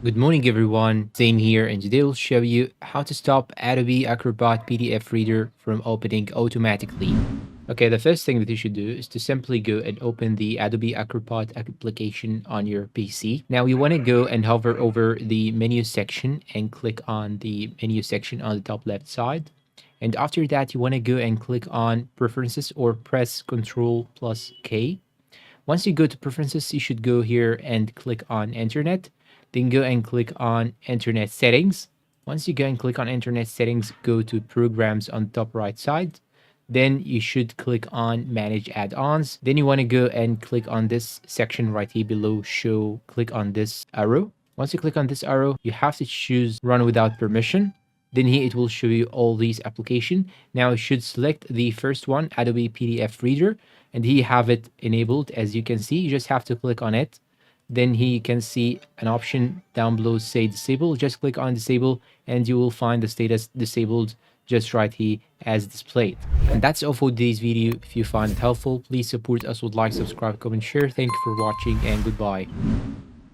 Good morning, everyone. Zane here, and today we'll show you how to stop Adobe Acrobat PDF Reader from opening automatically. Okay, the first thing that you should do is to simply go and open the Adobe Acrobat application on your PC. Now, you want to go and hover over the menu section and click on the menu section on the top left side. And after that, you want to go and click on Preferences or press Ctrl plus K. Once you go to preferences, you should go here and click on internet, then go and click on internet settings. Once you go and click on internet settings, go to programs on the top right side. Then you should click on manage add-ons. Then you want to go and click on this section right here below show, click on this arrow. Once you click on this arrow, you have to choose run without permission. Then here it will show you all these applications. Now you should select the first one, Adobe PDF Reader, and here you have it enabled. As you can see, you just have to click on it. Then here you can see an option down below say disable. Just click on disable and you will find the status disabled just right here as displayed. And that's all for today's video. If you find it helpful, please support us with like, subscribe, comment, share. Thank you for watching and goodbye.